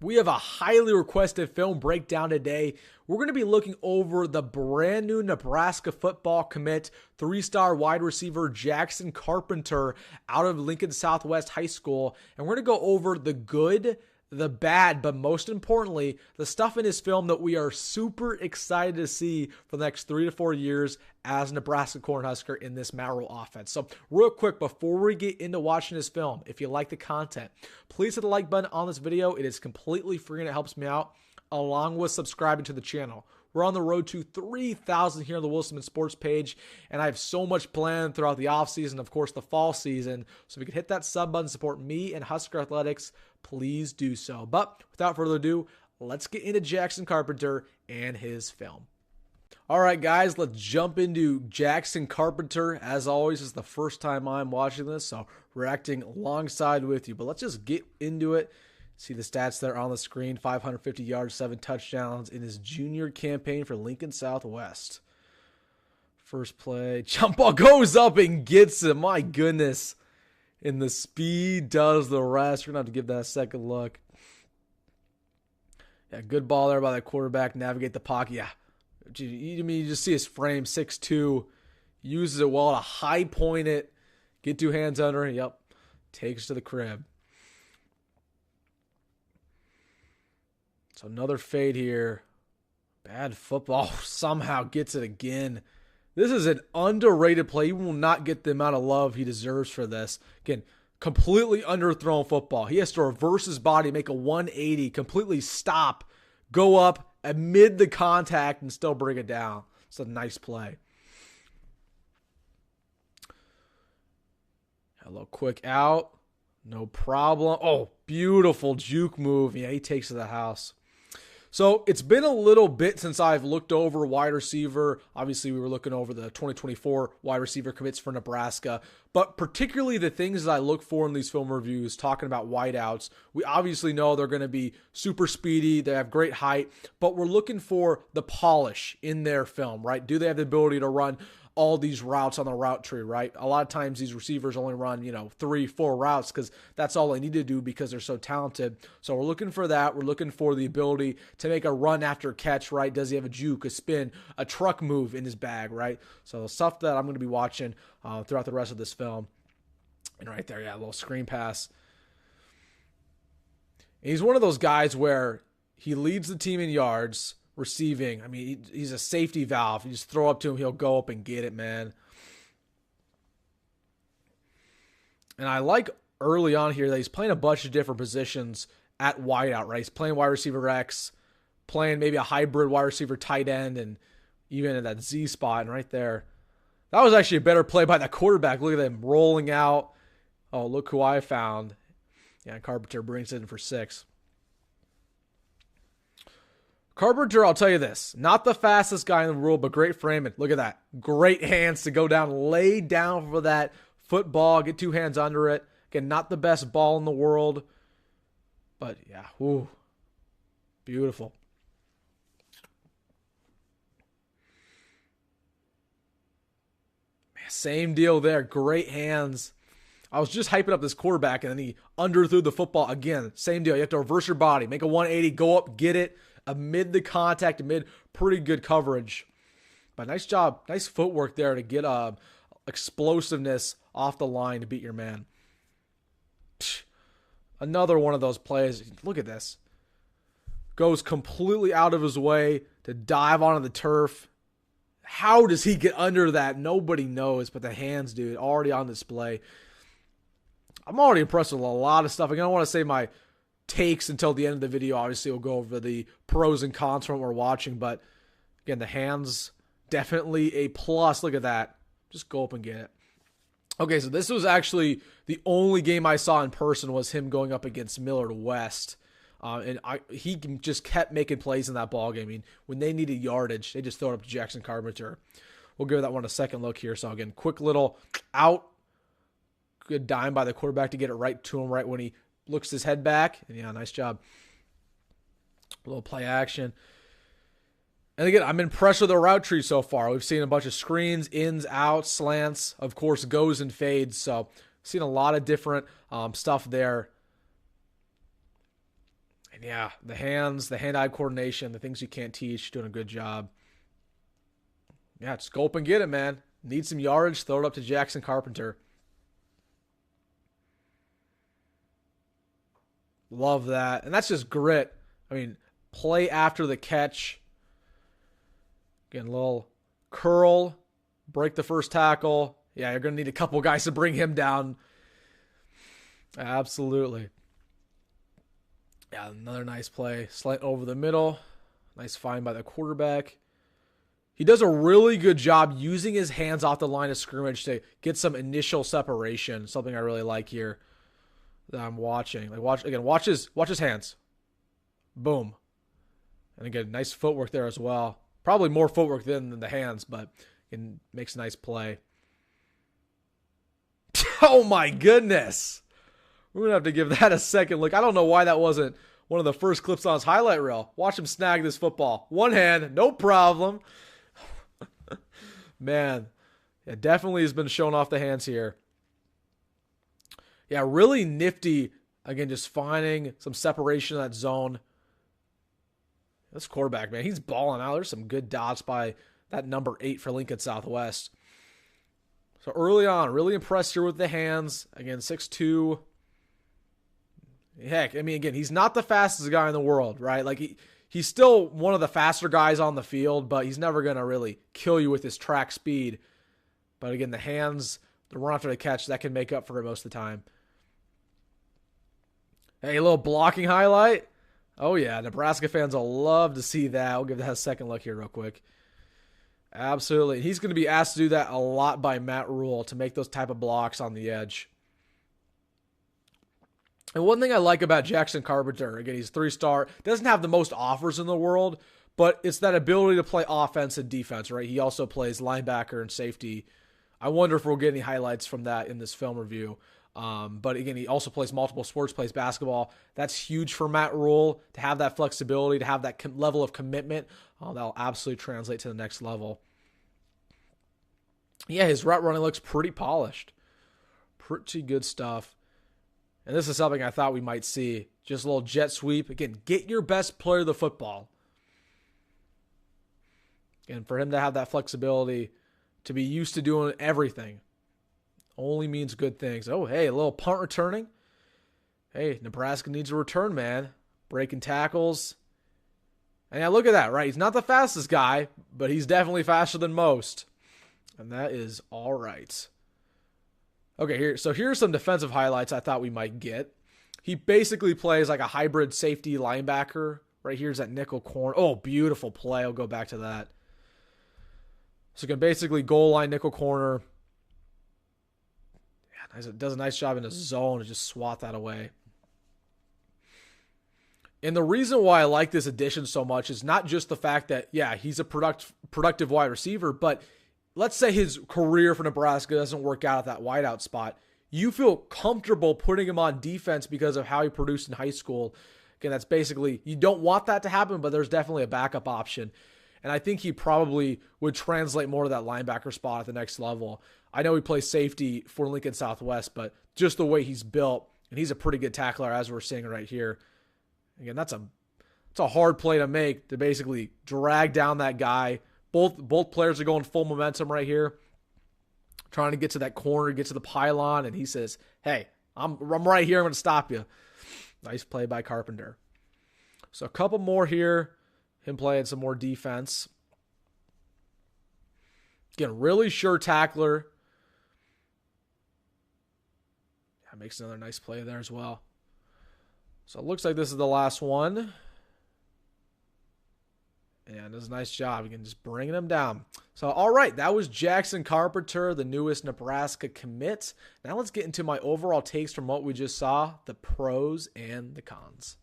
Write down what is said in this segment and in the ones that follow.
We have a highly requested film breakdown today. We're going to be looking over the brand new Nebraska football commit, 3-star wide receiver Jackson Carpenter out of Lincoln Southwest High School. And we're going to go over the good, the bad, but most importantly, the stuff in his film that we are super excited to see for the next 3 to 4 years as Nebraska Cornhusker in this Matt Rhule offense. So real quick, before we get into watching this film, if you like the content, please hit the like button on this video. It is completely free and it helps me out, along with subscribing to the channel. We're on the road to 3,000 here on the Wilson Sports page, and I have so much planned throughout the offseason, of course, the fall season. So if you could hit that sub button, support me and Husker Athletics, please do so. But without further ado, let's get into Jackson Carpenter and his film. All right, guys, let's jump into Jackson Carpenter. As always, it's the first time I'm watching this, so reacting alongside with you. But let's just get into it. See the stats there on the screen. 550 yards, 7 touchdowns in his junior campaign for Lincoln Southwest. First play. Jump ball goes up and gets him. My goodness. And the speed does the rest. We're going to have to give that a second look. Yeah, good ball there by the quarterback. Navigate the pocket. Yeah. You just see his frame, 6'2". Uses it well to high point it. Get 2 hands under it. Yep. Takes to the crib. So another fade here. Bad football. Somehow gets it again. This is an underrated play. He will not get the amount of love he deserves for this. Again, completely underthrown football. He has to reverse his body, make a 180, completely stop, go up amid the contact, and still bring it down. It's a nice play. A little quick out. No problem. Oh, beautiful juke move. Yeah, he takes to the house. So it's been a little bit since I've looked over wide receiver. Obviously, we were looking over the 2024 wide receiver commits for Nebraska. But particularly the things that I look for in these film reviews, talking about wideouts, we obviously know they're going to be super speedy. They have great height. But we're looking for the polish in their film, right? Do they have the ability to run all these routes on the route tree, right? A lot of times these receivers only run, 3, 4 routes because that's all they need to do because they're so talented. So we're looking for that. We're looking for the ability to make a run after catch, right? Does he have a juke, a spin, a truck move in his bag, right? So the stuff that I'm going to be watching throughout the rest of this film. And right there, yeah, a little screen pass. And he's one of those guys where he leads the team in yards, receiving. I mean, he's a safety valve. You just throw up to him, he'll go up and get it, man. And I like early on here that he's playing a bunch of different positions at wideout, right? He's playing wide receiver X, playing maybe a hybrid wide receiver tight end, and even in that Z spot. And right there, that was actually a better play by the quarterback. Look at him rolling out. Oh, look who I found. Yeah, Carpenter brings it in for 6. Carpenter, I'll tell you this, not the fastest guy in the world, but great framing. Look at that. Great hands to go down, lay down for that football, get 2 hands under it. Again, not the best ball in the world, but yeah, ooh, beautiful. Man, same deal there. Great hands. I was just hyping up this quarterback, and then he underthrew the football again. Same deal. You have to reverse your body, make a 180, go up, get it. Amid the contact, amid pretty good coverage. But nice job. Nice footwork there to get explosiveness off the line to beat your man. Another one of those plays. Look at this. Goes completely out of his way to dive onto the turf. How does he get under that? Nobody knows, but the hands, dude, already on display. I'm already impressed with a lot of stuff. Again, I don't want to say my takes until the end of the video. Obviously, we'll go over the pros and cons from what we're watching, but again, the hands, definitely a plus. Look at that. Just go up and get it. Okay, so this was actually the only game I saw in person was him going up against Millard West. He just kept making plays in that ball game. I mean, when they needed yardage, they just throw it up to Jackson Carpenter. We'll give that one a second look here. So again, quick little out. Good dime by the quarterback to get it right to him right when he looks his head back. And yeah, nice job. A little play action. And again, I'm impressed with the route tree so far. We've seen a bunch of screens, ins, outs, slants, of course, goes and fades. So seen a lot of different stuff there. And yeah, the hands, the hand-eye coordination, the things you can't teach, doing a good job. Yeah, just go up and get it, man. Need some yardage, throw it up to Jackson Carpenter. Love that. And that's just grit. I mean, play after the catch. Again, a little curl, break the first tackle. Yeah, you're going to need a couple guys to bring him down. Absolutely. Yeah, another nice play. Slant over the middle. Nice find by the quarterback. He does a really good job using his hands off the line of scrimmage to get some initial separation. Something I really like here that I'm watching. Like watch his hands. Boom. And again, nice footwork there as well. Probably more footwork than the hands, but it makes a nice play. Oh my goodness. We're going to have to give that a second look. I don't know why that wasn't one of the first clips on his highlight reel. Watch him snag this football. One hand, no problem. Man, it definitely has been showing off the hands here. Yeah, really nifty. Again, just finding some separation in that zone. This quarterback, man, he's balling out. There's some good dots by that number 8 for Lincoln Southwest. So early on, really impressed here with the hands. Again, 6'2". Heck, I mean, again, he's not the fastest guy in the world, right? Like, he's still one of the faster guys on the field, but he's never going to really kill you with his track speed. But again, the hands, the run after the catch, that can make up for it most of the time. Hey, a little blocking highlight. Oh, yeah, Nebraska fans will love to see that. I'll give that a second look here real quick. Absolutely. He's going to be asked to do that a lot by Matt Rhule to make those type of blocks on the edge. And one thing I like about Jackson Carpenter, again, he's 3-star, doesn't have the most offers in the world, but it's that ability to play offense and defense, right? He also plays linebacker and safety. I wonder if we'll get any highlights from that in this film review. But again, he also plays multiple sports, plays basketball. That's huge for Matt Rhule to have that flexibility, to have that level of commitment. That'll absolutely translate to the next level. Yeah, his route running looks pretty polished. Pretty good stuff. And this is something I thought we might see. Just a little jet sweep. Again, get your best player the football. And for him to have that flexibility, to be used to doing everything, only means good things. Oh, hey, a little punt returning. Hey, Nebraska needs a return, man. Breaking tackles. And yeah, look at that, right? He's not the fastest guy, but he's definitely faster than most. And that is all right. Okay, here's some defensive highlights I thought we might get. He basically plays like a hybrid safety linebacker. Right here's that nickel corner. Oh, beautiful play. I'll go back to that. So you can basically goal line nickel corner. Yeah, does a nice job in the zone to just swat that away. And the reason why I like this addition so much is not just the fact that, yeah, he's a productive wide receiver, but let's say his career for Nebraska doesn't work out at that wideout spot. You feel comfortable putting him on defense because of how he produced in high school. Again, that's basically, you don't want that to happen, but there's definitely a backup option. And I think he probably would translate more to that linebacker spot at the next level. I know he plays safety for Lincoln Southwest, but just the way he's built, and he's a pretty good tackler as we're seeing right here. Again, that's a hard play to make, to basically drag down that guy. Both players are going full momentum right here, trying to get to that corner, get to the pylon, and he says, hey, I'm right here, I'm going to stop you. Nice play by Carpenter. So a couple more here, him playing some more defense. Again, really sure tackler. That makes another nice play there as well. So it looks like this is the last one. And does a nice job. Again, just bringing him down. So, all right, that was Jackson Carpenter, the newest Nebraska commit. Now let's get into my overall takes from what we just saw, the pros and the cons.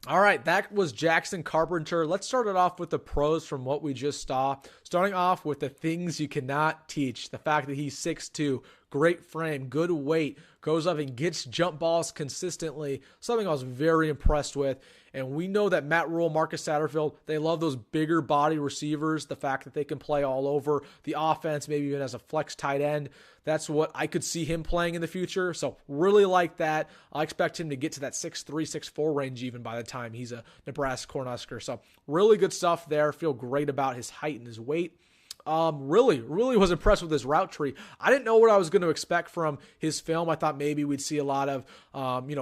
All right, that was Jackson Carpenter. Let's start it off with the pros from what we just saw. Starting off with the things you cannot teach. The fact that he's 6'2", great frame, good weight, goes up and gets jump balls consistently, something I was very impressed with. And we know that Matt Rhule, Marcus Satterfield, they love those bigger body receivers, the fact that they can play all over the offense, maybe even as a flex tight end. That's what I could see him playing in the future. So really like that. I expect him to get to that 6'3", 6'4" range even by the time he's a Nebraska Cornhusker. So really good stuff there. Feel great about his height and his weight. Really was impressed with his route tree. I didn't know what I was going to expect from his film. I thought maybe we'd see a lot of,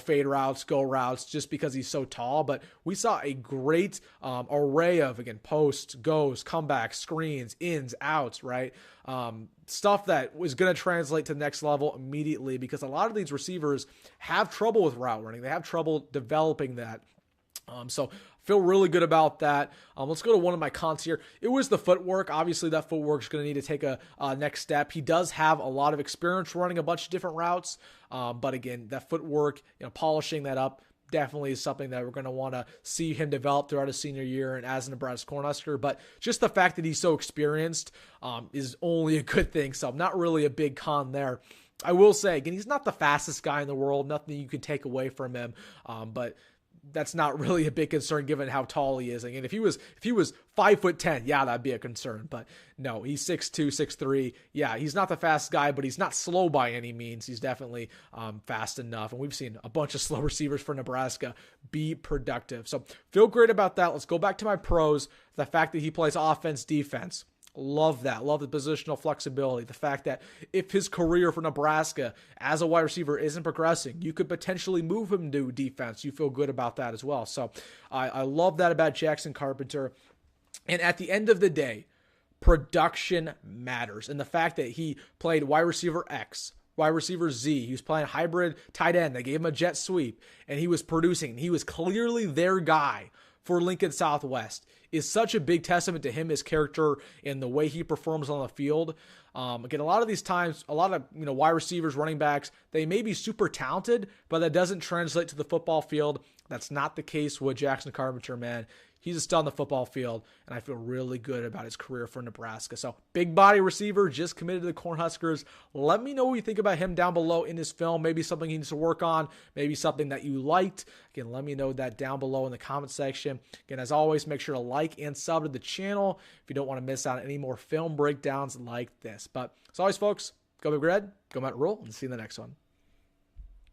fade routes, go routes, just because he's so tall. But we saw a great array of, again, posts, goes, comebacks, screens, ins, outs, right? Stuff that was going to translate to the next level immediately, because a lot of these receivers have trouble with route running. They have trouble developing that. So feel really good about that. Let's go to one of my cons here. It was the footwork. Obviously, that footwork is going to need to take a next step. He does have a lot of experience running a bunch of different routes. But again, that footwork, polishing that up, definitely is something that we're going to want to see him develop throughout his senior year and as a Nebraska Cornhusker. But just the fact that he's so experienced is only a good thing. So not really a big con there. I will say, again, he's not the fastest guy in the world. Nothing you can take away from him. But that's not really a big concern given how tall he is. Again, if he was 5'10", yeah, that'd be a concern. But no, he's 6'2", 6'3". Yeah, he's not the fast guy, but he's not slow by any means. He's definitely fast enough. And we've seen a bunch of slow receivers for Nebraska be productive. So feel great about that. Let's go back to my pros. The fact that he plays offense, defense. Love that. Love the positional flexibility. The fact that if his career for Nebraska as a wide receiver isn't progressing, you could potentially move him to defense. You feel good about that as well. So I love that about Jackson Carpenter. And at the end of the day, production matters. And the fact that he played wide receiver X, wide receiver Z, he was playing hybrid tight end. They gave him a jet sweep, and he was producing. He was clearly their guy for Lincoln Southwest. Is such a big testament to him, his character, and the way he performs on the field. Again, a lot of these times, a lot of wide receivers, running backs, they may be super talented, but that doesn't translate to the football field. That's not the case with Jackson Carpenter, man. He's a stud on the football field, and I feel really good about his career for Nebraska. So, big body receiver, just committed to the Cornhuskers. Let me know what you think about him down below in his film. Maybe something he needs to work on, maybe something that you liked. Again, let me know that down below in the comment section. Again, as always, make sure to like and sub to the channel if you don't want to miss out on any more film breakdowns like this. But, as always, folks, go Big Red, go Matt Rhule, and see you in the next one.